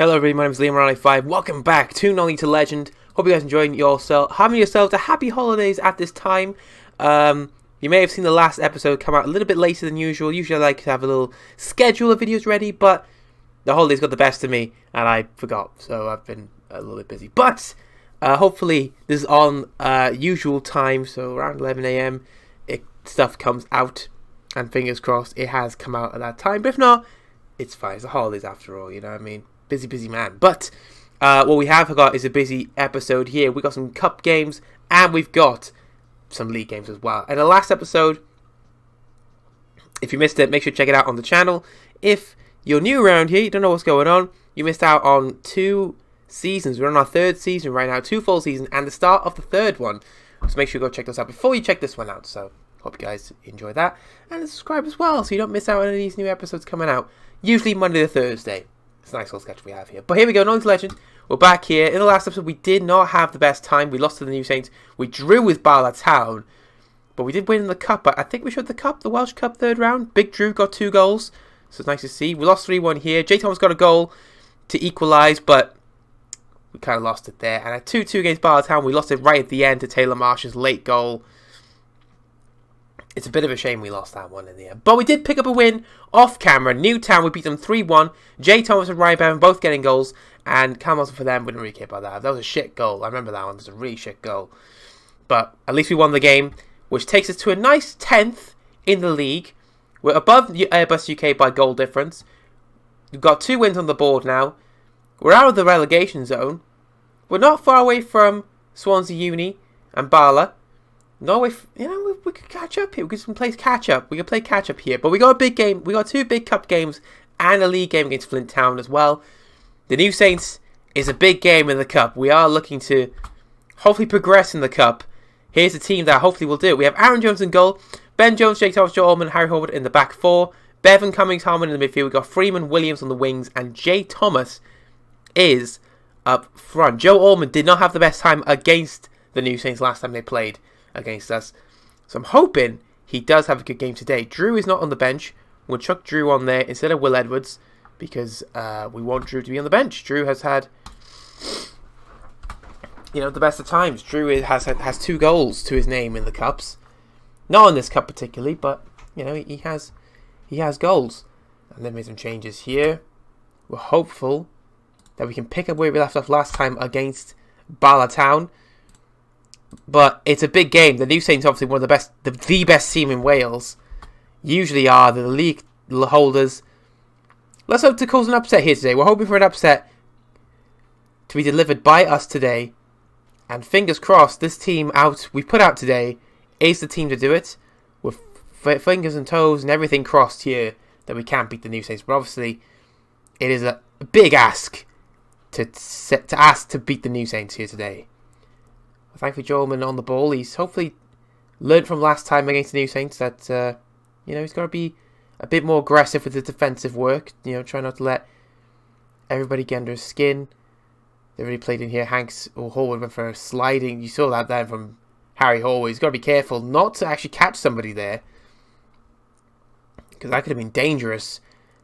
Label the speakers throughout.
Speaker 1: Hello everybody, my name is Liam95. Welcome back to No League to Legend. Hope you guys enjoying having yourselves a happy holidays at this time. You may have seen the last episode come out a little bit later than usual. Usually I like to have a little schedule of videos ready, but the holidays got the best of me and I forgot, so I've been a little bit busy. But hopefully this is on usual time, so around 11 AM stuff comes out, and fingers crossed it has come out at that time. But if not, it's fine. It's the holidays after all, you know what I mean? Busy man. But what we have got is a busy episode here. We got some cup games and we've got some league games as well. And the last episode, if you missed it, make sure to check it out on the channel. If you're new around here, you don't know what's going on, you missed out on 2 seasons. We're on our 3rd season right now, 2 full seasons and the start of the 3rd one. So make sure you go check those out before you check this one out. So hope you guys enjoy that. And subscribe as well so you don't miss out on any of these new episodes coming out. Usually Monday to Thursday. It's a nice little sketch we have here. But here we go, No League to Legend. We're back here. In the last episode, we did not have the best time. We lost to the New Saints. We drew with Bala Town. But we did win in the Cup. I think we showed the Cup, the Welsh Cup 3rd round. Big Drew got 2 goals. So it's nice to see. We lost 3-1 here. J. Thomas got a goal to equalise, but we kind of lost it there. And at 2-2 against Bala Town, we lost it right at the end to Taylor Marsh's late goal. It's a bit of a shame we lost that one in the end. But we did pick up a win off camera. Newtown, we beat them 3-1. J. Thomas and Ryan Bevan both getting goals. And Camelson for them, we didn't really care about that. That was a shit goal. I remember that one. It was a really shit goal. But at least we won the game, which takes us to a nice 10th in the league. We're above Airbus UK by goal difference. We've got 2 wins on the board now. We're out of the relegation zone. We're not far away from Swansea Uni and Bala. No, if we could catch up here. We could play catch up. We could play catch up here. But we got a big game. We got 2 big cup games and a league game against Flint Town as well. The New Saints is a big game in the cup. We are looking to hopefully progress in the cup. Here's a team that hopefully will do it. We have Aaron Jones in goal, Ben Jones, Jake Thomas, Joe Allman, Harry Howard in the back 4, Bevan Cummings, Harmon in the midfield. We've got Freeman, Williams on the wings, and Jay Thomas is up front. Joe Allman did not have the best time against the New Saints last time they played against us, so I'm hoping he does have a good game today. Drew is not on the bench. We'll chuck Drew on there instead of Will Edwards because we want Drew to be on the bench. Drew has had, the best of times. Drew has 2 goals to his name in the cups, not in this cup particularly, but he has goals. And then made some changes here. We're hopeful that we can pick up where we left off last time against Bala Town. But it's a big game. The New Saints obviously one of the best, the best team in Wales. Usually are the league holders. Let's hope to cause an upset here today. We're hoping for an upset to be delivered by us today. And fingers crossed, this team we put out today is the team to do it. With fingers and toes and everything crossed here that we can't beat the New Saints. But obviously, it is a big ask to ask to beat the New Saints here today. Thankfully, Joelman on the ball. He's hopefully learned from last time against the New Saints that, he's got to be a bit more aggressive with the defensive work. Try not to let everybody get under his skin. They already played in here. Hanks or Hallwood went for a sliding. You saw that then from Harry Hallwood. He's got to be careful not to actually catch somebody there, because that could have been dangerous.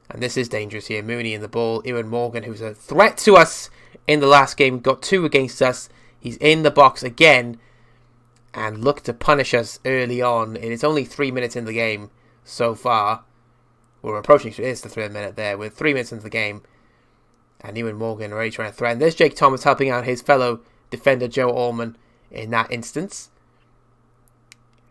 Speaker 1: And this is dangerous here. Mooney in the ball. Ewan Morgan, who's a threat to us in the last game, got 2 against us. He's in the box again and looked to punish us early on. It's only 3 minutes in the game so far. We're approaching, it's the 3rd minute there. We're 3 minutes into the game. And Ewan Morgan already trying to threaten. There's Jake Thomas helping out his fellow defender Joe Allman in that instance.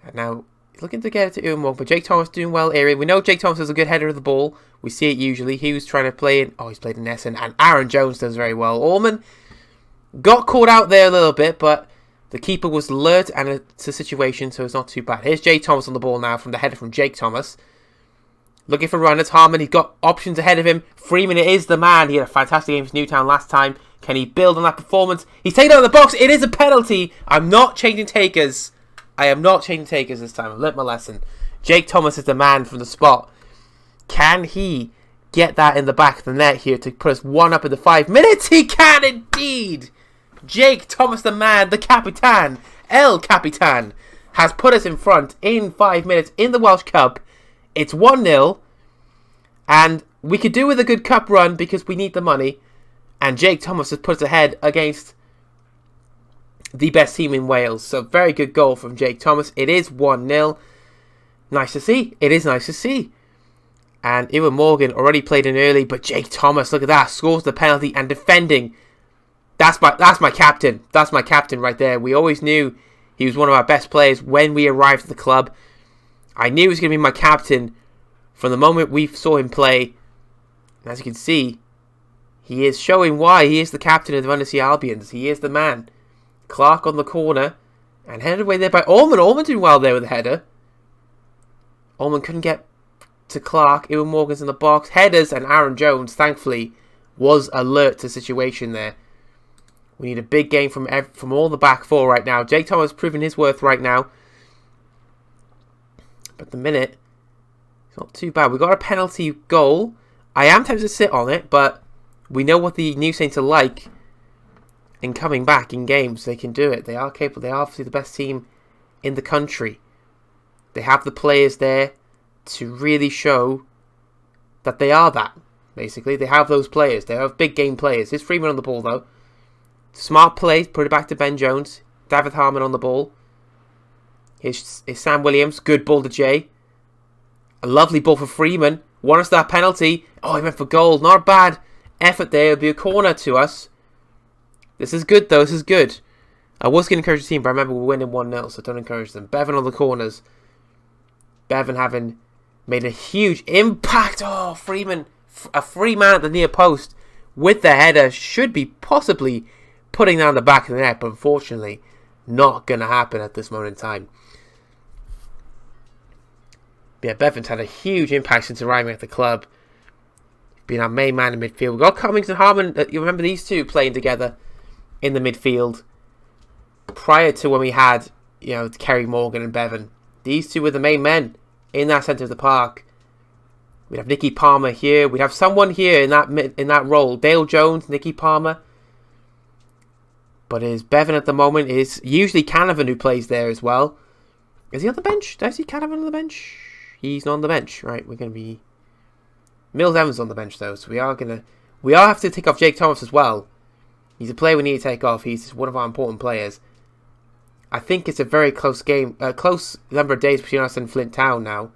Speaker 1: And now he's looking to get it to Ewan Morgan. But Jake Thomas doing well area. We know Jake Thomas is a good header of the ball. We see it usually. He was trying to play in. He's played in Essen. And Aaron Jones does very well. Allman got caught out there a little bit, but the keeper was alert and it's a situation, so it's not too bad. Here's Jay Thomas on the ball now from the header from Jake Thomas. Looking for runners. Harmon, he's got options ahead of him. Freeman is the man. He had a fantastic game for Newtown last time. Can he build on that performance? He's taken out of the box. It is a penalty. I'm not changing takers. I am not changing takers this time. I've learnt my lesson. Jake Thomas is the man from the spot. Can he get that in the back of the net here to put us 1 up in the 5 minutes? He can indeed. Jake Thomas, the man, the Capitan, El Capitan, has put us in front in 5 minutes in the Welsh Cup. It's 1-0, and we could do with a good cup run because we need the money. And Jake Thomas has put us ahead against the best team in Wales. So very good goal from Jake Thomas. It is 1-0. Nice to see. It is nice to see. And Ewan Morgan already played in early, but Jake Thomas, look at that, scores the penalty and defending. That's my captain. That's my captain right there. We always knew he was one of our best players when we arrived at the club. I knew he was going to be my captain from the moment we saw him play. And as you can see, he is showing why he is the captain of the Undersea Albions. He is the man. Clark on the corner and headed away there by Allman. Allman doing well there with the header. Allman couldn't get to Clark. Ewan Morgan's in the box. Headers, and Aaron Jones, thankfully, was alert to the situation there. We need a big game from all the back four right now. Jake Thomas proving his worth right now. But the minute, it's not too bad. We got a penalty goal. I am tempted to sit on it, but we know what the New Saints are like in coming back in games. They can do it. They are capable. They are obviously the best team in the country. They have the players there to really show that they are that, basically. They have those players. They have big game players. Here's Freeman on the ball, though. Smart play. Put it back to Ben Jones. David Harmon on the ball. Here's Sam Williams. Good ball to Jay. A lovely ball for Freeman. Won us that penalty. Oh, he went for goal. Not a bad effort there. It'll be a corner to us. This is good, though. This is good. I was going to encourage the team, but I remember we're winning 1-0, so don't encourage them. Bevan on the corners. Bevan having made a huge impact. Oh, Freeman, a free man at the near post with the header, should be possibly putting down the back of the net, but unfortunately not going to happen at this moment in time. Yeah, Bevan's had a huge impact since arriving at the club, being our main man in midfield. We've got Cummings and Harmon. You remember these two playing together in the midfield prior to when we had, Kerry Morgan and Bevan. These two were the main men in that centre of the park. We'd have Nicky Palmer here. We'd have someone here in that role. Dale Jones, Nicky Palmer. But it is Bevan at the moment. It is usually Canavan who plays there as well. Is he on the bench? Did I see Canavan on the bench? He's not on the bench. Right, we're going to be... Mills Evans on the bench though. So we are have to take off Jake Thomas as well. He's a player we need to take off. He's one of our important players. I think it's a very close game. Close number of days between us and Flint Town now.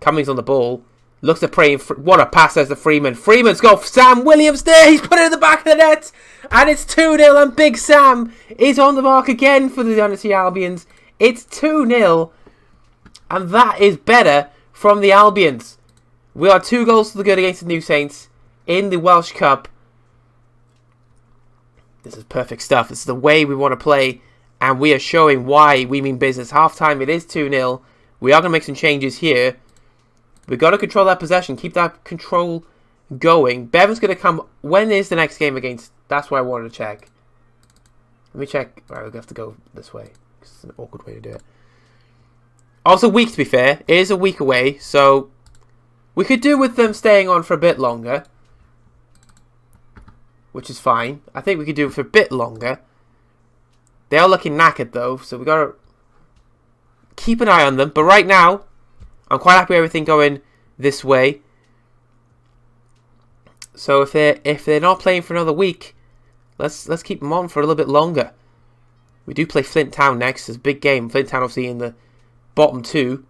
Speaker 1: Cummings on the ball. Looks at praying. What a pass as the Freeman. Freeman's got Sam Williams there. He's put it in the back of the net. And it's 2-0. And Big Sam is on the mark again for the Undersea Albions. It's 2-0. And that is better from the Albions. We are 2 goals to the good against the New Saints in the Welsh Cup. This is perfect stuff. This is the way we want to play. And we are showing why we mean business. Half time, it is 2-0. We are going to make some changes here. We've got to control that possession. Keep that control going. Bevan's going to come. When is the next game against? That's what I wanted to check. Let me check. Right, we're going to have to go this way. It's an awkward way to do it. Also, week to be fair. It is a week away. So we could do with them staying on for a bit longer. Which is fine. I think we could do it for a bit longer. They are looking knackered though, so we got to keep an eye on them. But right now, I'm quite happy with everything going this way. So if they're not playing for another week, let's keep them on for a little bit longer. We do play Flint Town next. It's a big game. Flint Town obviously in the bottom 2.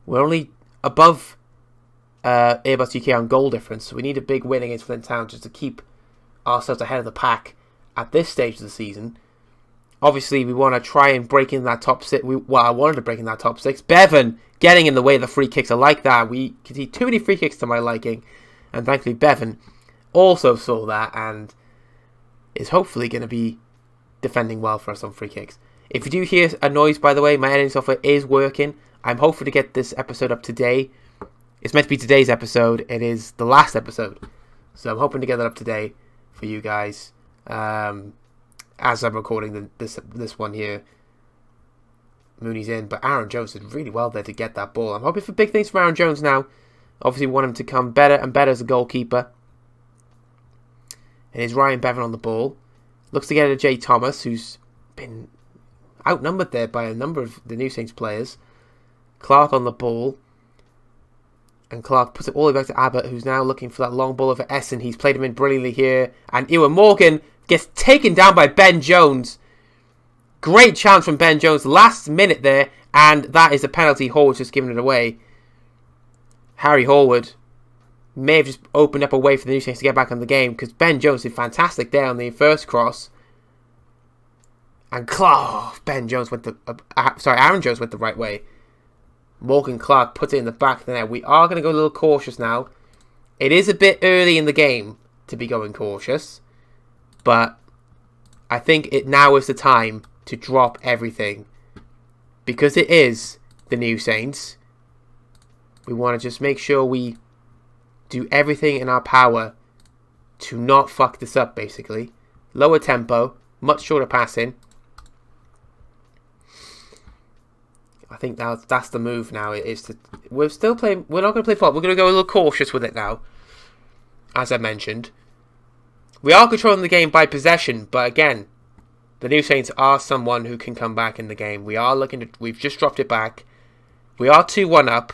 Speaker 1: We're only above Airbus UK on goal difference, so we need a big win against Flint Town just to keep ourselves ahead of the pack at this stage of the season. Obviously, we want to try and break in that top 6. I wanted to break in that top 6. Bevan getting in the way of the free kicks. I like that. We can see too many free kicks to my liking. And thankfully, Bevan also saw that and is hopefully going to be defending well for us on free kicks. If you do hear a noise, by the way, my editing software is working. I'm hoping to get this episode up today. It's meant to be today's episode. It is the last episode. So I'm hoping to get that up today for you guys. As I'm recording this one here. Mooney's in, but Aaron Jones did really well there to get that ball. I'm hoping for big things from Aaron Jones now. Obviously want him to come better and better as a goalkeeper. And it's Ryan Bevan on the ball. Looks to get it to Jay Thomas, who's been outnumbered there by a number of the New Saints players. Clark on the ball. And Clark puts it all the way back to Abbott, who's now looking for that long ball over Essen. He's played him in brilliantly here. And Ewan Morgan gets taken down by Ben Jones. Great chance from Ben Jones last minute there. And that is a penalty. Horwood's just giving it away. Harry Horwood may have just opened up a way for the New Saints to get back on the game, because Ben Jones did fantastic there on the first cross. And Aaron Jones went the right way. Morgan Clark puts it in the back of the net. We are going to go a little cautious now. It is a bit early in the game to be going cautious, but I think now is the time to drop everything, because it is the New Saints. We want to just make sure we do everything in our power to not fuck this up, basically. Lower tempo, much shorter passing. I think that's the move now. We're still playing. We're not going to play football. We're going to go a little cautious with it now. As I mentioned, we are controlling the game by possession, but again, the New Saints are someone who can come back in the game. We've just dropped it back. We are 2-1 up,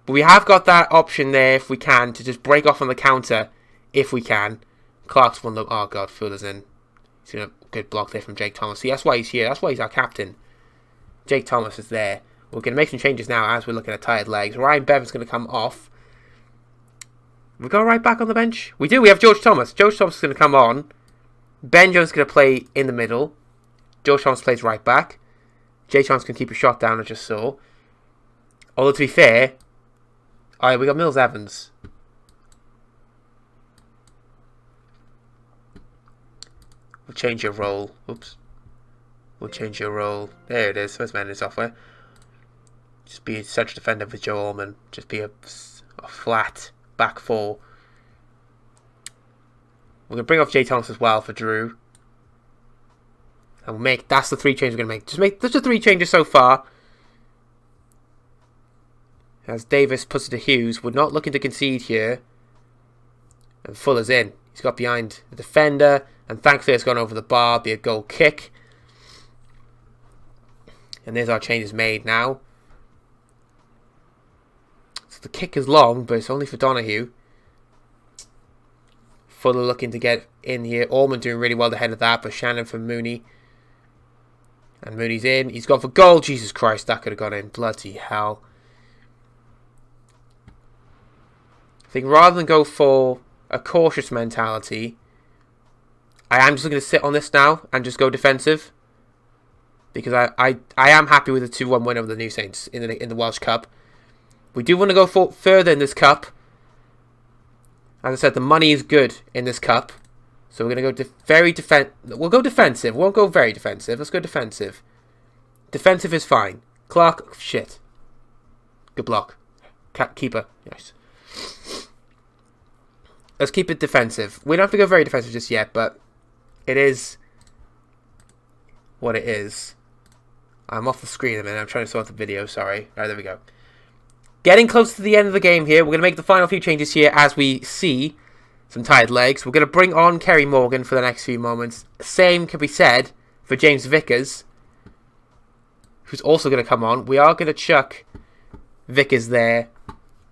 Speaker 1: but we have got that option there if we can to just break off on the counter if we can. Clark's one look. Oh God, Fuller's in. He's in a good block there from Jake Thomas. See, that's why he's here. That's why he's our captain. Jake Thomas is there. We're going to make some changes now as we're looking at tired legs. Ryan Bevan's going to come off. We go right back on the bench. We do. We have George Thomas. George Thomas is going to come on. Ben Jones is going to play in the middle. George Thomas plays right back. Jake Thomas can keep a shot down, I just saw. Although, to be fair, alright, we got Mills Evans. We'll change your role. Oops. We'll change your role. There it is. First man in software. Just be a central defender for Joe Allman. Just be a flat back four. We're going to bring off Jay Thomas as well for Drew. And that's the 3 changes we're going to make. Just the 3 changes so far. As Davis puts it to Hughes. We're not looking to concede here. And Fuller's in. He's got behind the defender. And thankfully it's gone over the bar. Be a goal kick. And there's our changes made now. So the kick is long, but it's only for Donahue. Fuller looking to get in here. Allman doing really well ahead of that, but Shannon for Mooney. And Mooney's in. He's gone for goal. Jesus Christ, that could have gone in. Bloody hell. I think rather than go for a cautious mentality, I am just going to sit on this now and just go defensive. Because I am happy with the 2-1 win over the New Saints in the Welsh Cup. We do want to go further in this cup. As I said, the money is good in this cup. So we're going to go We'll go defensive. We won't go very defensive. Let's go defensive. Defensive is fine. Clark, shit. Good block. Keeper, nice. Let's keep it defensive. We don't have to go very defensive just yet, but it is what it is. I'm off the screen a minute. I'm trying to sort the video. Sorry. Alright, there we go. Getting close to the end of the game here. We're going to make the final few changes here as we see some tired legs. We're going to bring on Kerry Morgan for the next few moments. Same can be said for James Vickers, who's also going to come on. We are going to chuck Vickers there.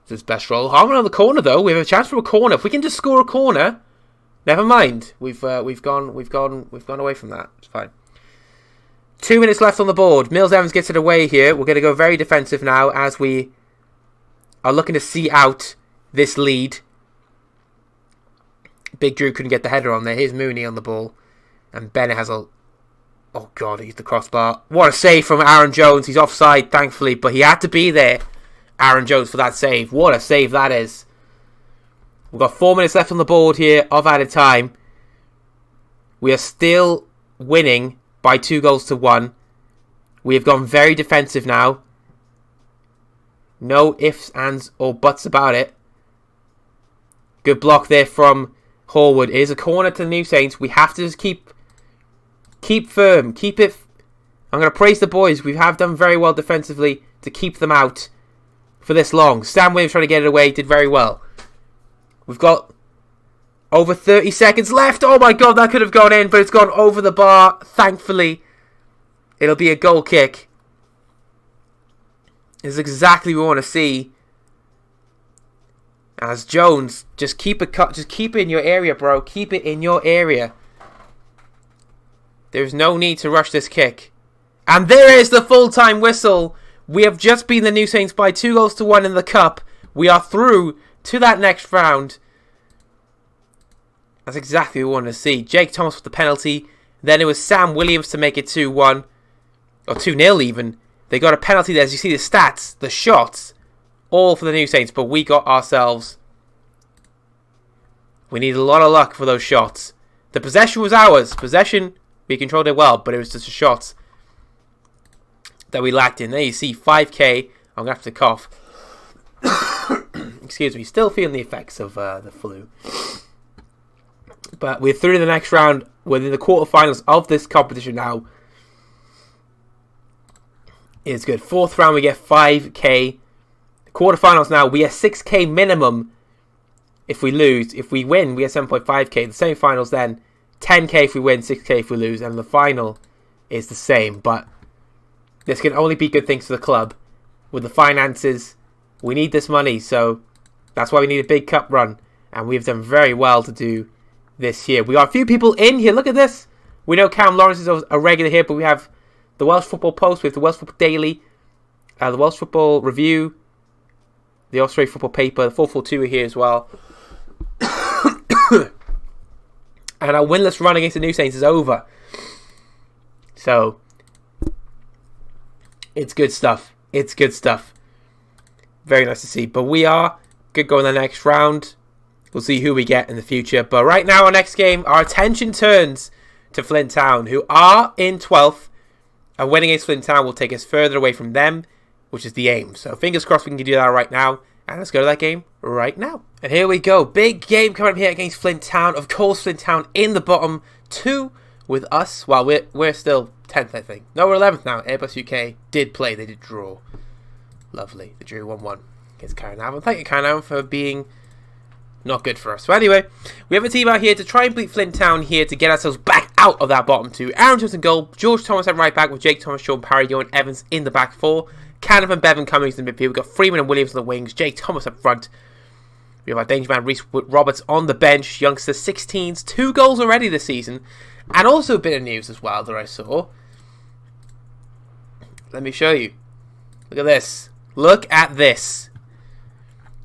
Speaker 1: It's his best role. Harmon on the corner though. We have a chance for a corner. If we can just score a corner, never mind. We've gone away from that. It's fine. 2 minutes left on the board. Mills Evans gets it away here. We're going to go very defensive now as we are looking to see out this lead. Big Drew couldn't get the header on there. Here's Mooney on the ball. And Bennett has a... Oh, God, he's the crossbar. What a save from Aaron Jones. He's offside, thankfully, but he had to be there, Aaron Jones, for that save. What a save that is. We've got 4 minutes left on the board here of added time. We are still winning by 2-1. We have gone very defensive now. No ifs, ands, or buts about it. Good block there from Horwood. It is a corner to the New Saints. We have to just keep firm. Keep it. I'm going to praise the boys. We have done very well defensively to keep them out for this long. Stan Williams trying to get it away. Did very well. We've got over 30 seconds left. Oh my God, that could have gone in, but it's gone over the bar. Thankfully, it'll be a goal kick. This is exactly what we want to see. As Jones, just keep it in your area, bro. Keep it in your area. There's no need to rush this kick. And there is the full-time whistle. We have just beaten the New Saints by 2-1 in the cup. We are through to that next round. That's exactly what we wanted to see. Jake Thomas with the penalty. Then it was Sam Williams to make it 2-1. Or 2-0 even. They got a penalty there. As you see the stats, the shots, all for the New Saints. But we got ourselves. We needed a lot of luck for those shots. The possession was ours. Possession, we controlled it well. But it was just the shots that we lacked in. There you see 5k. I'm going to have to cough. Excuse me. Still feeling the effects of the flu. But we're through to the next round. We're in the quarterfinals of this competition now. It's good. Fourth round, we get 5k. Quarterfinals now, we get 6k minimum if we lose. If we win, we get 7.5k. The semi-finals then, 10k if we win, 6k if we lose. And the final is the same. But this can only be good things for the club. With the finances, we need this money. So that's why we need a big cup run. And we've done very well to do this year. We got a few people in here. Look at this. We know Cam Lawrence is a regular here, but we have the Welsh Football Post, we have the Welsh Football Daily, the Welsh Football Review, the Australian Football Paper, the 442 are here as well. And our winless run against the New Saints is over. So, it's good stuff. It's good stuff. Very nice to see. But we are good going the next round. We'll see who we get in the future. But right now, our next game, our attention turns to Flint Town, who are in 12th. A win against Flint Town will take us further away from them, which is the aim. So fingers crossed we can do that right now. And let's go to that game right now. And here we go. Big game coming up here against Flint Town. Of course, Flint Town in the bottom 2 with us. Well, we're still 10th, I think. No, we're 11th now. Airbus UK did play. They did draw. Lovely. They drew 1-1 against Carnarvon. Thank you, Carnarvon, for being not good for us. So anyway, we have a team out here to try and beat Flint Town here to get ourselves back out of that bottom 2. Aaron Jones in goal. George Thomas at right back with Jake Thomas, Sean Parry, Johan Evans in the back 4. Carnarvon and Bevan Cummings in the midfield. We've got Freeman and Williams on the wings. Jake Thomas up front. We have our danger man Reese Roberts on the bench. Youngster 16s. 2 goals already this season. And also a bit of news as well that I saw. Let me show you. Look at this. Look at this.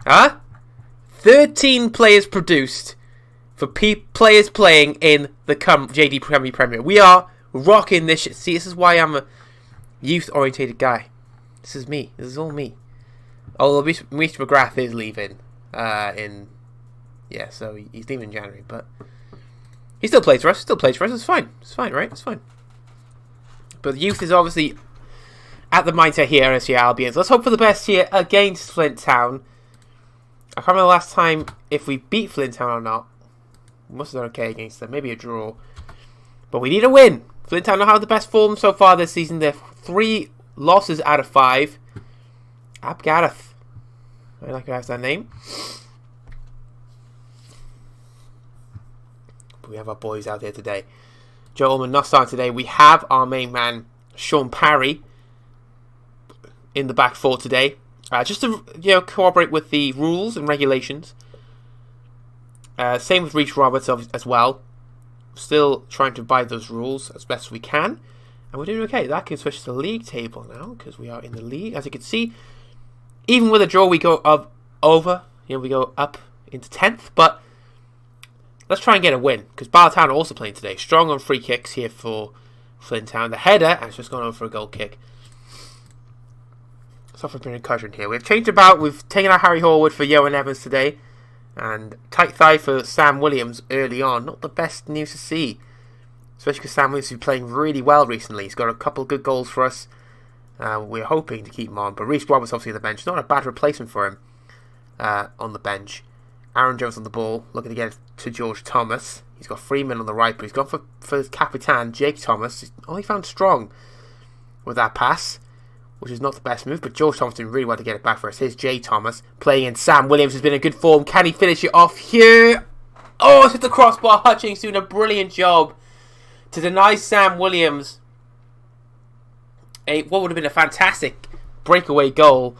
Speaker 1: Huh? 13 players produced for players playing in the JD Premier. We are rocking this shit. See, this is why I'm a youth-orientated guy. This is me. This is all me. Although Maurice McGrath is leaving so he's leaving in January, but he still plays for us. It's fine. It's fine, right? It's fine. But the youth is obviously at the mindset here at SC Albion. So let's hope for the best here against Flint Town. I can't remember the last time if we beat Flint Town or not. We must have done okay against them. Maybe a draw. But we need a win. Flint Town don't have the best form so far this season. They're 3 losses out of 5. Ab Gareth. I like to have that name. But we have our boys out there today. Joe Ullman not starting today. We have our main man, Sean Parry, in the back 4 today. Just to cooperate with the rules and regulations. Same with Reese Roberts as well. Still trying to abide those rules as best we can. And we're doing okay. That can switch to the league table now, because we are in the league. As you can see, even with a draw, we go up over. We go up into 10th. But let's try and get a win, because Bartown are also playing today. Strong on free kicks here for Flint Town. The header has just gone over for a goal kick. Suffered from concussion here. We've changed about. We've taken out Harry Horwood for Johan Evans today. And tight thigh for Sam Williams early on. Not the best news to see. Especially because Sam Williams has been playing really well recently. He's got a couple of good goals for us. We're hoping to keep him on. But Reese Roberts obviously on the bench. Not a bad replacement for him on the bench. Aaron Jones on the ball. Looking to get it to George Thomas. He's got Freeman on the right. But he's gone for his Capitan, Jake Thomas. He's only found strong with that pass, which is not the best move, but George Thomas doing really well to get it back for us. Here's Jay Thomas playing in. Sam Williams has been in good form. Can he finish it off here? Oh, it's hit the crossbar. Hutchings doing a brilliant job to deny Sam Williams what would have been a fantastic breakaway goal.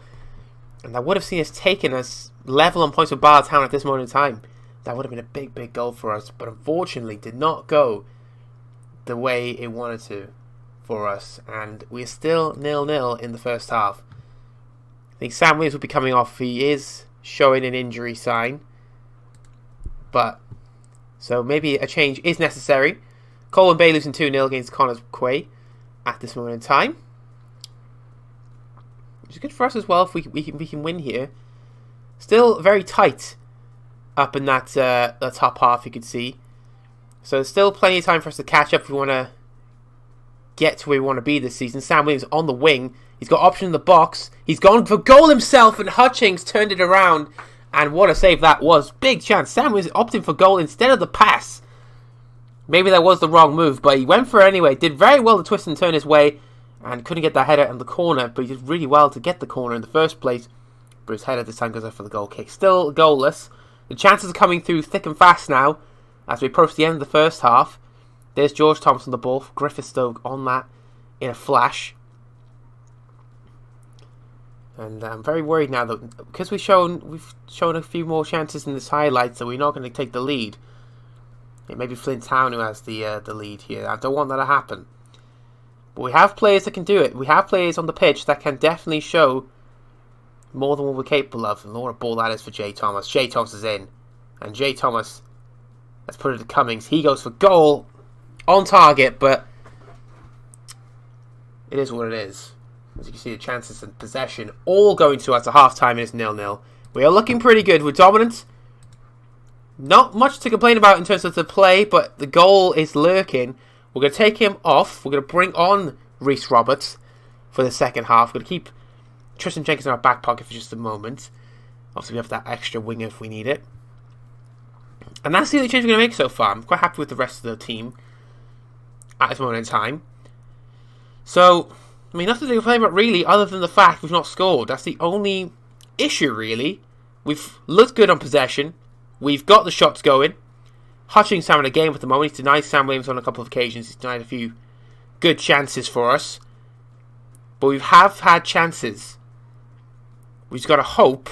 Speaker 1: And that would have seen us taking us level on points with Bartown at this moment in time. That would have been a big, big goal for us, but unfortunately did not go the way it wanted to for us, and we're still 0-0 in the first half. I think Sam Williams will be coming off. He is showing an injury sign, but so maybe a change is necessary. Colin Bay losing 2-0 against Connors Quay at this moment in time, which is good for us as well if we can win here. Still very tight up in that the top half, you could see. So there's still plenty of time for us to catch up if we want to get to where we want to be this season. Sam Williams on the wing. He's got option in the box. He's gone for goal himself, and Hutchings turned it around. And what a save that was. Big chance. Sam Williams opting for goal instead of the pass. Maybe that was the wrong move, but he went for it anyway. Did very well to twist and turn his way, and couldn't get that header in the corner, but he did really well to get the corner in the first place. But his header this time goes out for the goal kick. Still goalless. The chances are coming through thick and fast now as we approach the end of the first half. There's George Thomas on the ball. Griffith Stoke on that in a flash. And I'm very worried now that because we've shown a few more chances in this highlight, so we're not going to take the lead. It may be Flint Town who has the lead here. I don't want that to happen. But we have players that can do it. We have players on the pitch that can definitely show more than what we're capable of. And what a ball that is for Jay Thomas. Jay Thomas is in. And Jay Thomas, let's put it to Cummings. He goes for goal on target, but it is what it is. As you can see, the chances and possession all going to us at half-time is 0-0. We are looking pretty good. We're dominant. Not much to complain about in terms of the play, but the goal is lurking. We're going to take him off. We're going to bring on Reece Roberts for the second half. We're going to keep Tristan Jenkins in our back pocket for just a moment. Obviously, we have that extra winger if we need it. And that's the only change we're going to make so far. I'm quite happy with the rest of the team at this moment in time. So, I mean, nothing to complain about really, other than the fact we've not scored. That's the only issue, really. We've looked good on possession. We've got the shots going. Hutchings having a game at the moment. He's denied Sam Williams on a couple of occasions. He's denied a few good chances for us. But we have had chances. We've got to hope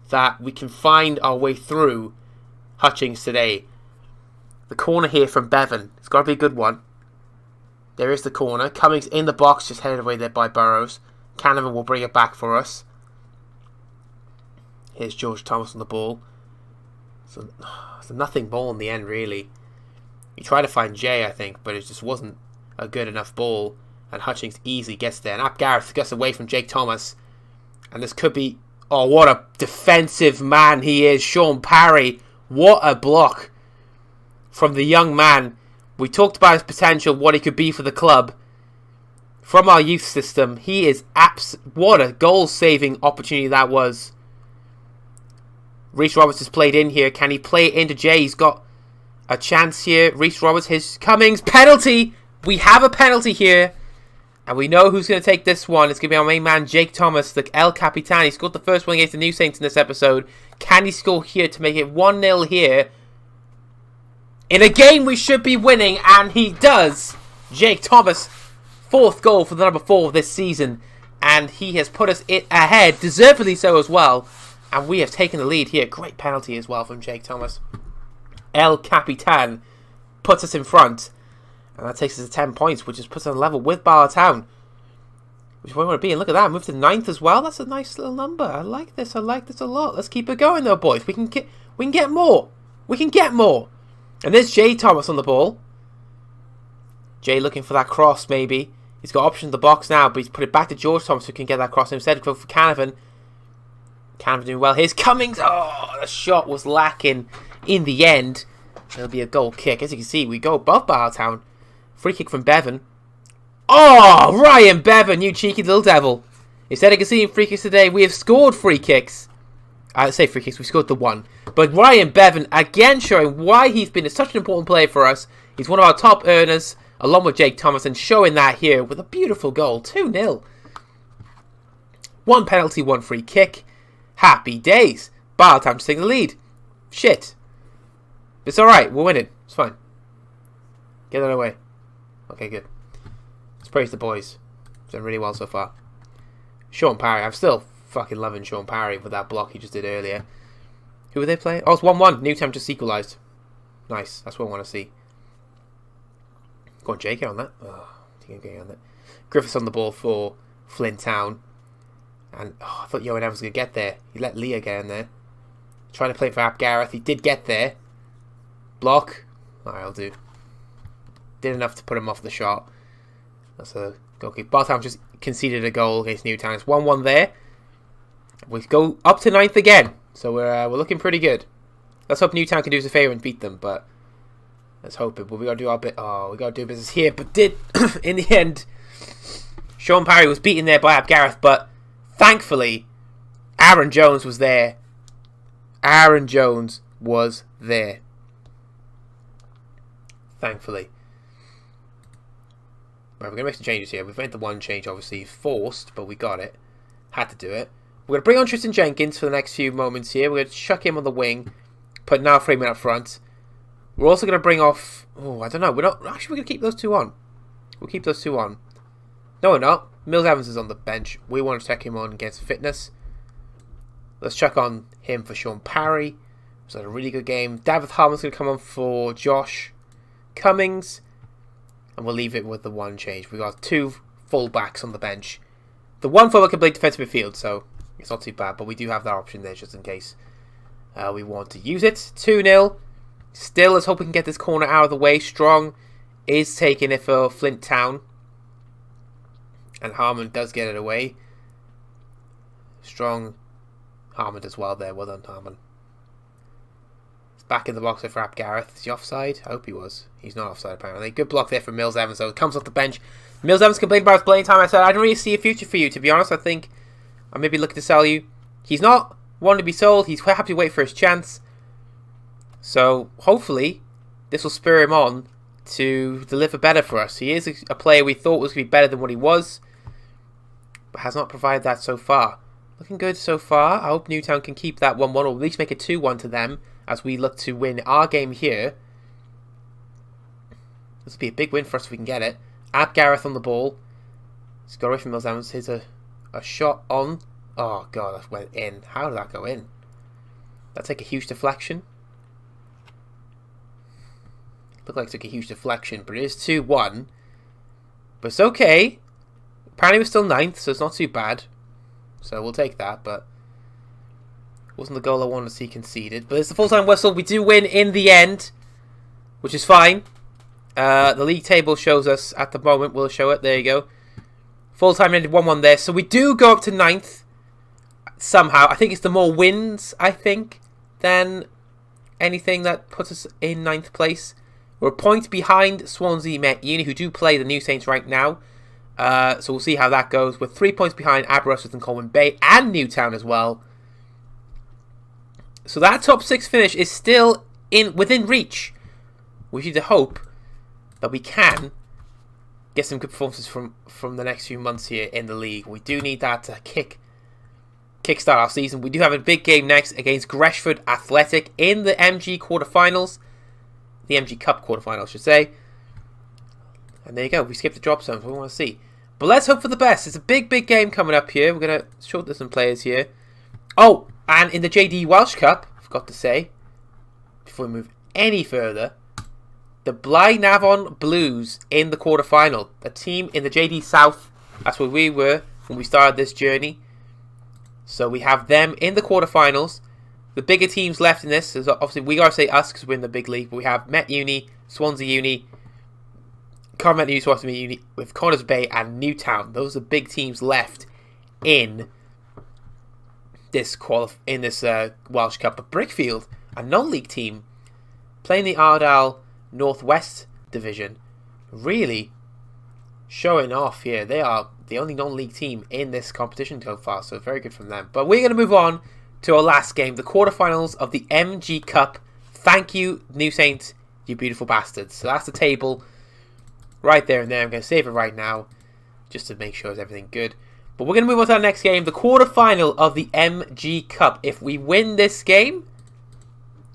Speaker 1: that we can find our way through Hutchings today. The corner here from Bevan. It's got to be a good one. There is the corner. Cummings in the box, just headed away there by Burrows. Canavan will bring it back for us. Here's George Thomas on the ball. So it's a nothing ball in the end, really. He tried to find Jay, I think, but it just wasn't a good enough ball. And Hutchings easily gets there. And Ap Gareth gets away from Jake Thomas. And this could be... Oh, what a defensive man he is. Sean Parry. What a block from the young man. We talked about his potential, what he could be for the club. From our youth system, he is what a goal-saving opportunity that was. Reece Roberts has played in here. Can he play it into Jay? He's got a chance here. Reece Roberts, his Cummings, penalty! We have a penalty here. And we know who's going to take this one. It's going to be our main man, Jake Thomas, the El Capitan. He scored the first one against the New Saints in this episode. Can he score here to make it 1-0 here? In a game we should be winning, and he does. Jake Thomas, fourth goal for the number 4 of this season. And he has put us ahead, deservedly so as well. And we have taken the lead here. Great penalty as well from Jake Thomas. El Capitan puts us in front. And that takes us to 10 points, which just puts us on level with Bartown. Which is where we want to be. And look at that, move to 9th as well. That's a nice little number. I like this a lot. Let's keep it going though, boys. We can get more. We can get more. And there's Jay Thomas on the ball. Jay looking for that cross, maybe. He's got options in the box now, but he's put it back to George Thomas who can get that cross instead. Go for Canavan. Canavan doing well. Here's Cummings. Oh, the shot was lacking in the end. It'll be a goal kick. As you can see, we go above Bartown. Free kick from Bevan. Oh, Ryan Bevan, you cheeky little devil. Instead of conceding free kicks today, we have scored free kicks. I say free kicks, we scored the one. But Ryan Bevan, again showing why he's been such an important player for us. He's one of our top earners, along with Jake Thomas, and showing that here with a beautiful goal. 2-0. One penalty, one free kick. Happy days. Bartown to take the lead. Shit. It's alright, we're winning. It's fine. Get that away. Okay, good. Let's praise the boys. Done really well so far. Sean Parry, I'm still fucking loving Sean Parry with that block he just did earlier. Who were they playing? Oh, it's 1-1. Newtown just equalised. Nice. That's what I want to see. Go on, Jake, get on that. Oh, get on that. Griffiths on the ball for Flint Town. And I thought Johan Evans was going to get there. He let Leah get in there. Trying to play for Ap Gareth. He did get there. Block. Alright, I'll do. Did enough to put him off the shot. That's a goalkeeper. Bartown just conceded a goal against Newtown. It's 1-1 there. We go up to 9th again. So we're looking pretty good. Let's hope Newtown can do us a favour and beat them. But let's hope it. But we got to do our bit. Oh, we got to do business here. But did in the end, Sean Parry was beaten there by Ap Gareth. But thankfully, Aaron Jones was there. Aaron Jones was there. Thankfully. Right, we're going to make some changes here. We've made the one change, obviously, forced, but we got it. Had to do it. We're going to bring on Tristan Jenkins for the next few moments here. We're going to chuck him on the wing, put Niall Freeman up front. We're also going to bring off... Oh, I don't know. We're going to keep those two on. We'll keep those two on. No, we're not. Mills Evans is on the bench. We want to check him on against fitness. Let's chuck on him for Sean Parry. It was a really good game. David Harmon's going to come on for Josh Cummings. And we'll leave it with the one change. We've got 2 full-backs on the bench. The one fullback can play defensive midfield, so it's not too bad. But we do have that option there just in case we want to use it. 2-0. Still, let's hope we can get this corner out of the way. Strong is taking it for Flint Town. And Harmon does get it away. Strong. Harmon as well there. Well done, Harmon. It's back in the box there for Ap Gareth. Is he offside? I hope he was. He's not offside apparently. Good block there for Mills Evans. So it comes off the bench. Mills Evans complained about his playing time. I said, I don't really see a future for you. To be honest, I think I may be looking to sell you. He's not wanting to be sold. He's happy to wait for his chance. So hopefully this will spur him on to deliver better for us. He is a player we thought was going to be better than what he was, but has not provided that so far. Looking good so far. I hope Newtown can keep that 1-1 or at least make it 2-1 to them as we look to win our game here. This will be a big win for us if we can get it. Ap Gareth on the ball. He's got away from Mills Evans. Here's a shot on. Oh god, that went in. How did that go in? That take a huge deflection. Looked like it took a huge deflection, but it is 2-1. But it's okay. Apparently we're still 9th, so it's not too bad. So we'll take that, but wasn't the goal I wanted to see conceded. But it's the full-time whistle. We do win in the end, which is fine. The league table shows us at the moment. We'll show it. There you go. Full-time ended 1-1 there. So we do go up to 9th somehow. I think it's the more wins, I think, than anything that puts us in 9th place. We're a point behind Swansea Met Uni, who do play the New Saints right now. So we'll see how that goes. We're 3 points behind Aberystwyth and Colwyn Bay and Newtown as well. So that top 6 finish is still within reach. We need to hope that we can get some good performances from the next few months here in the league. We do need that to kickstart our season. We do have a big game next against Greshford Athletic in the MG quarterfinals. The MG Cup quarterfinals, I should say. And there you go. We skipped the drop zone. We want to see. But let's hope for the best. It's a big, big game coming up here. We're going to shorten some players here. Oh, and in the JD Welsh Cup, I forgot to say, before we move any further, the Blaenavon Blues in the quarterfinal. A team in the JD South. That's where we were when we started this journey. So we have them in the quarterfinals. The bigger teams left in this is obviously, we gotta say us because we're in the big league. But we have Met Uni, Swansea Uni, Cardiff Uni, Swansea Uni, with Connors Bay and Newtown. Those are the big teams left in this Welsh Cup. But Brickfield, a non-league team, playing the Ardal Northwest Division, really showing off here. They are the only non-league team in this competition so far, so very good from them. But we're going to move on to our last game, the quarterfinals of the MG Cup. Thank you, New Saints, you beautiful bastards. So that's the table right there and there. I'm going to save it right now just to make sure it's everything good. But we're going to move on to our next game, the quarterfinal of the MG Cup. If we win this game,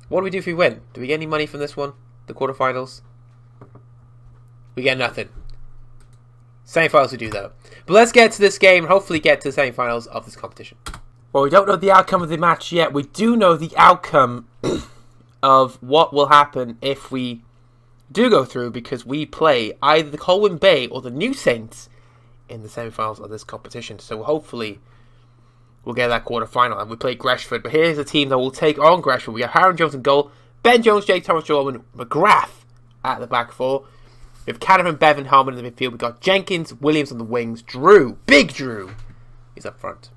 Speaker 1: what do we do if we win? Do we get any money from this one? The quarterfinals? We get nothing. Semi-finals we do though. But let's get to this game and hopefully get to the semi-finals of this competition. Well, we don't know the outcome of the match yet. We do know the outcome of what will happen if we do go through, because we play either the Colwyn Bay or the New Saints in the semi-finals of this competition. So hopefully we'll get that quarter-final and we play Greshford. But here's a team that will take on Greshford. We have Aaron Jones in goal, Ben Jones, Jake Thomas, Joel and McGrath at the back four. We have Canavan, Bevan, Harmon in the midfield. We've got Jenkins, Williams on the wings. Drew, Big Drew, is up front.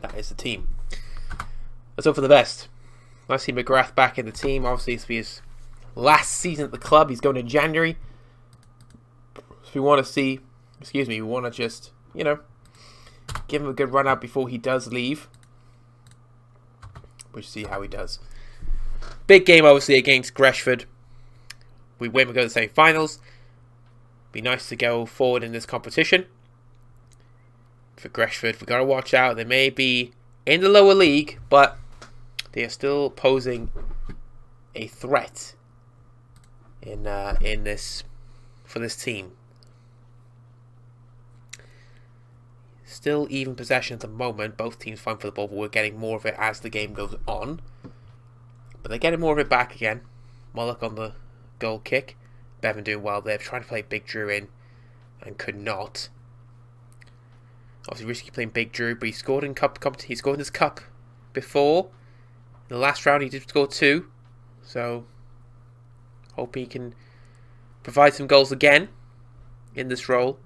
Speaker 1: That is the team. Let's hope for the best. Nice to see McGrath back in the team. Obviously, this will be his last season at the club. He's going in January. So we want to just, give him a good run out before he does leave. We'll see how he does. Big game, obviously, against Greshford. We win, we go to the semi-finals. Be nice to go forward in this competition. For Greshford, we've got to watch out. They may be in the lower league, but they are still posing a threat in this for this team. Still even possession at the moment. Both teams fighting for the ball, but we're getting more of it as the game goes on. But they're getting more of it back again. Mullock on the goal kick. Bevan doing well there, trying to play Big Drew in and could not. Obviously risky playing Big Drew, but he scored in he scored in this cup before. In the last round he did score 2. So hope he can provide some goals again in this role.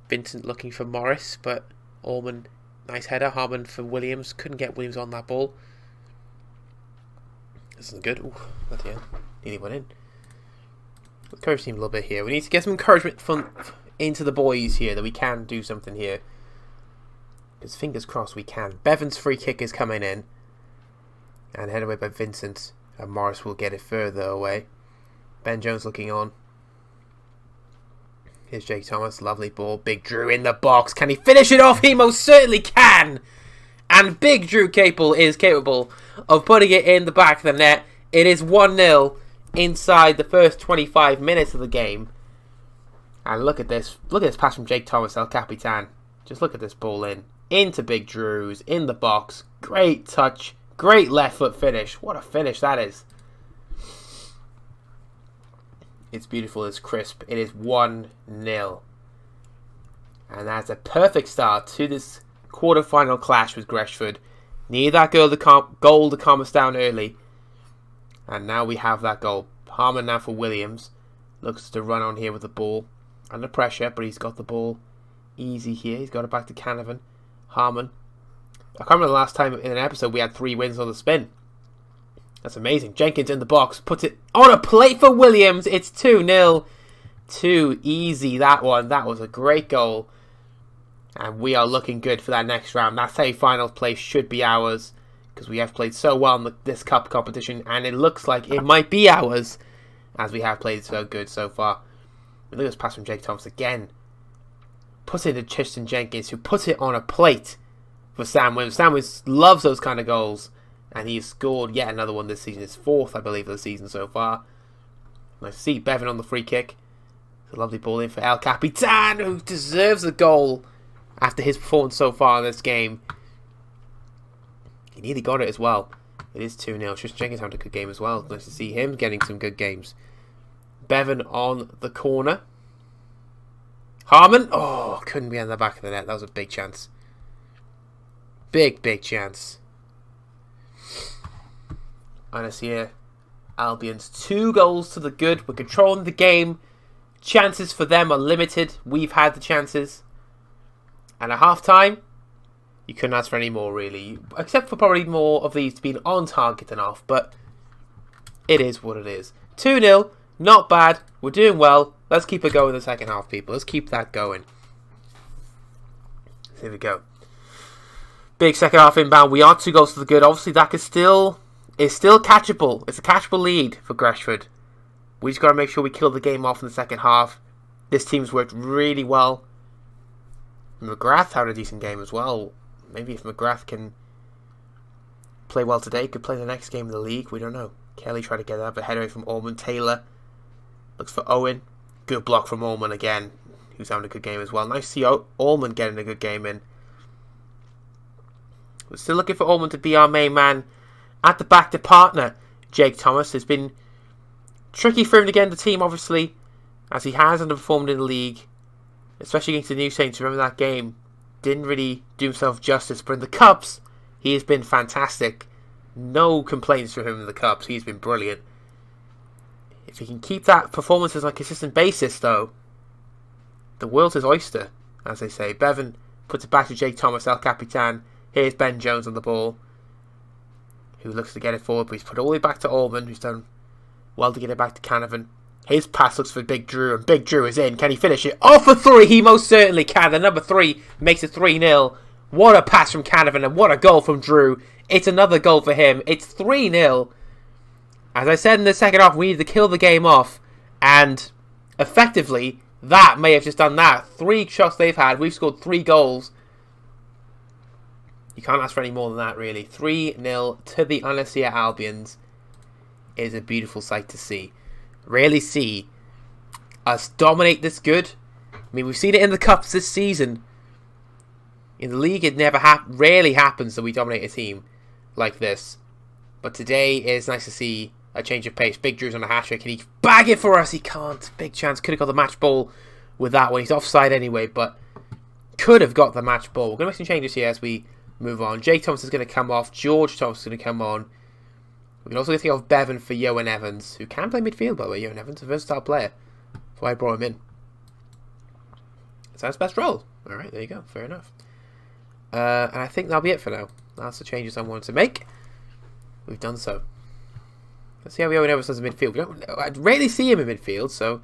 Speaker 1: Vincent looking for Morris, but Allman, nice header. Harmon for Williams, couldn't get Williams on that ball. This isn't good. Ooh, bloody hell. Nearly went in. Encourage team a little bit here. We need to get some encouragement from into the boys here that we can do something here. Because fingers crossed we can. Bevan's free kick is coming in. And headed away by Vincent. And Morris will get it further away. Ben Jones looking on. Here's Jake Thomas. Lovely ball. Big Drew in the box. Can he finish it off? He most certainly can. And Big Drew is capable of putting it in the back of the net. It is 1-0 inside the first 25 minutes of the game. And look at this. Look at this pass from Jake Thomas, El Capitan. Just look at this ball in. Into Big Drew's. In the box. Great touch. Great left foot finish. What a finish that is. It's beautiful. It's crisp. It is 1-0. And that's a perfect start to this quarter-final clash with Greshford. Need that goal to calm us down early. And now we have that goal. Harmon now for Williams. Looks to run on here with the ball. Under pressure, but he's got the ball easy here. He's got it back to Canavan. Harmon. I can't remember the last time in an episode we had 3 wins on the spin. That's amazing. Jenkins in the box. Puts it on a plate for Williams. It's 2-0. Too easy, that one. That was a great goal. And we are looking good for that next round. That semi-final place should be ours. Because we have played so well in this cup competition. And it looks like it might be ours. As we have played so good so far. Look at this pass from Jake Thomas again. Puts it to Tristan Jenkins, who puts it on a plate for Sam Williams. Sam Williams loves those kind of goals. And he's scored yet another one this season. His 4th, I believe, of the season so far. Nice to see Bevan on the free kick. It's a lovely ball in for El Capitan, who deserves a goal after his performance so far in this game. He nearly got it as well. It is 2-0. Tristan Jenkins having a good game as well. Nice to see him getting some good games. Bevan on the corner. Harmon. Oh, couldn't be on the back of the net. That was a big chance. Big chance. And it's here. Albion's 2 goals to the good. We're controlling the game. Chances for them are limited. We've had the chances. And at half-time, you couldn't ask for any more, really. Except for probably more of these being on target and off. But it is what it is. 2-0. Not bad. We're doing well. Let's keep it going in the second half, people. Let's keep that going. Here we go. Big second half inbound. We are 2 goals to the good. Obviously, that is still catchable. It's a catchable lead for Greshford. We just got to make sure we kill the game off in the second half. This team's worked really well. McGrath had a decent game as well. Maybe if McGrath can play well today, could play the next game in the league. We don't know. Kelly tried to get that, but head away from Allman. Taylor looks for Owen. Good block from Allman again, who's having a good game as well. Nice to see Allman getting a good game in. We're still looking for Allman to be our main man at the back to partner Jake Thomas. It's been tricky for him to get in the team, obviously, as he has underperformed in the league, especially against the New Saints. Remember that game? Didn't really do himself justice, but in the Cups, he has been fantastic. No complaints from him in the Cups. He's been brilliant. If he can keep that performance on a consistent basis, though, the world's his oyster, as they say. Bevan puts it back to Jake Thomas, El Capitan. Here's Ben Jones on the ball, who looks to get it forward, but he's put it all the way back to Allman, who's done well to get it back to Canavan. His pass looks for Big Drew, and Big Drew is in. Can he finish it? Oh, for 3! He most certainly can. The number 3 makes it 3-0. What a pass from Canavan, and what a goal from Drew. It's another goal for him. It's 3-0. As I said in the second half, we needed to kill the game off, and effectively, that may have just done that. 3 shots they've had. We've scored 3 goals. You can't ask for any more than that, really. 3-0 to the Anasia Albions is a beautiful sight to see. Rarely see us dominate this good. I mean, we've seen it in the Cups this season. In the league, it rarely happens that we dominate a team like this. But today, it's nice to see a change of pace. Big Drew's on a hat-trick. Can he bag it for us? He can't. Big chance. Could have got the match ball with that one. He's offside anyway, but could have got the match ball. We're going to make some changes here as we move on. Jake Thomas is going to come off. George Thomas is going to come on. We can also get off Bevan for Yohan Evans, who can play midfield, by the way. Yohan Evans, a versatile player. That's why I brought him in. That's his best role. Alright, there you go. Fair enough. And I think that'll be it for now. That's the changes I wanted to make. We've done so. Let's see how Yohan Evans does in midfield. I rarely see him in midfield, so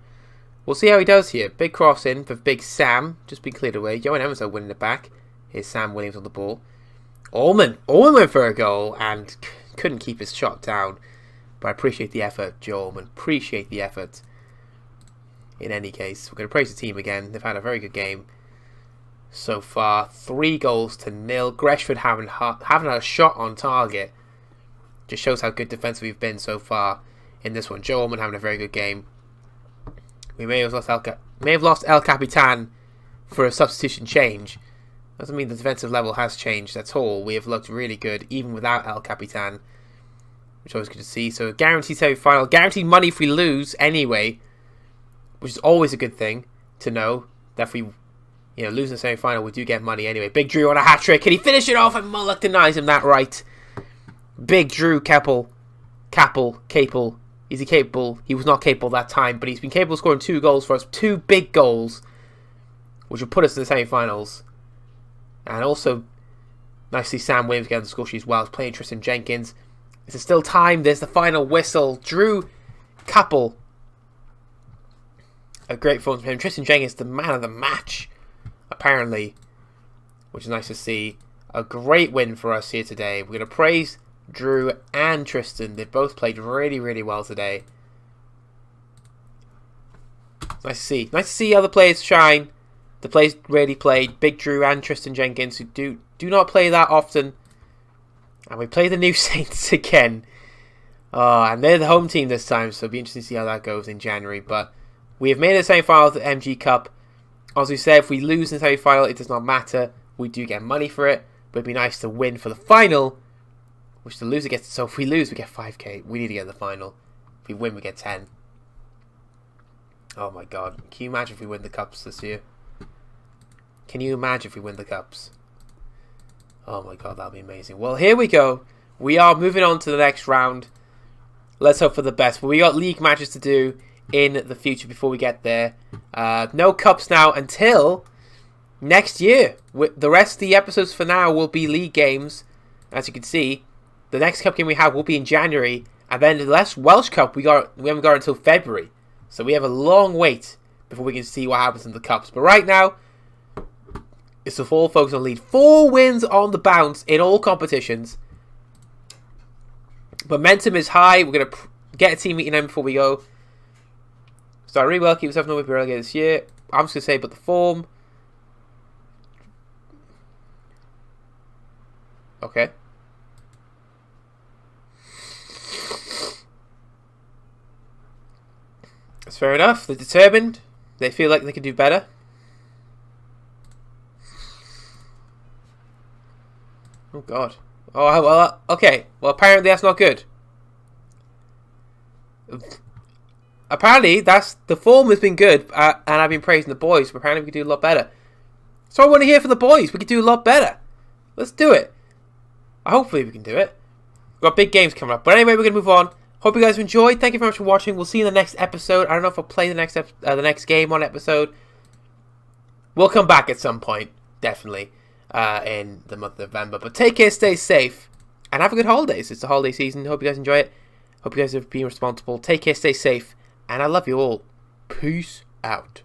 Speaker 1: we'll see how he does here. Big cross in for Big Sam. Just been cleared away. Yohan Evans are winning it back. Here's Sam Williams on the ball. Allman went for a goal and couldn't keep his shot down. But I appreciate the effort, Joe Allman. Appreciate the effort. In any case, we're going to praise the team again. They've had a very good game so far. 3 goals to 0. Greshford haven't had a shot on target. Just shows how good defensive we've been so far in this one. Joe Allman having a very good game. We may have lost El Capitan for a substitution change. Doesn't mean the defensive level has changed at all. We have looked really good, even without El Capitan, which is always good to see. So, guaranteed semi-final. Guaranteed money if we lose anyway, which is always a good thing to know. That if we lose in the semi-final, we do get money anyway. Big Drew on a hat-trick. Can he finish it off? And Mullock denies him that right. Big Drew capable. Is he capable? He was not capable that time, but he's been capable of scoring 2 goals for us. 2 big goals, which will put us in the semi-finals. And also, nice to see Sam Williams get on the score sheet as well. He's playing Tristan Jenkins. There's still time. There's the final whistle. Drew Kappel. A great performance from him. Tristan Jenkins, the man of the match, apparently, which is nice to see. A great win for us here today. We're going to praise Drew and Tristan. They've both played really, really well today. It's nice to see. Nice to see other players shine. The players really played. Big Drew and Tristan Jenkins, who do not play that often. And we play the New Saints again. And they're the home team this time, so it'll be interesting to see how that goes in January. But we have made a semi-final of the MG Cup. As we said, if we lose in the semi-final, it does not matter. We do get money for it. But it'd be nice to win for the final, which the loser gets. So if we lose, we get 5k. We need to get the final. If we win, we get 10. Oh my god. Can you imagine if we win the Cups this year? Can you imagine if we win the Cups? Oh my god, that'll be amazing. Well, here we go. We are moving on to the next round. Let's hope for the best. But we got league matches to do in the future before we get there. No Cups now until next year. The rest of the episodes for now will be league games. As you can see, the next Cup game we have will be in January. And then the last Welsh Cup we haven't got until February. So we have a long wait before we can see what happens in the Cups. But right now, it's the full focus on lead. 4 wins on the bounce in all competitions. Momentum is high. We're going to get a team meeting in before we go. Start really well. Keep yourself in the way for relegated this year. I'm just going to say, but the form. Okay. That's fair enough. They're determined. They feel like they can do better. Oh God. Oh well. Okay. Well, apparently that's not good. Apparently the form has been good, and I've been praising the boys. But apparently we can do a lot better. So I want to hear from the boys. We can do a lot better. Let's do it. Hopefully we can do it. We've got big games coming up. But anyway, we're gonna move on. Hope you guys enjoyed. Thank you very much for watching. We'll see you in the next episode. I don't know if I'll play the next game on episode. We'll come back at some point, definitely, in the month of November. But take care, stay safe, and have a good holidays. It's the holiday season. Hope you guys enjoy it. Hope you guys are being responsible. Take care, stay safe, and I love you all. Peace out.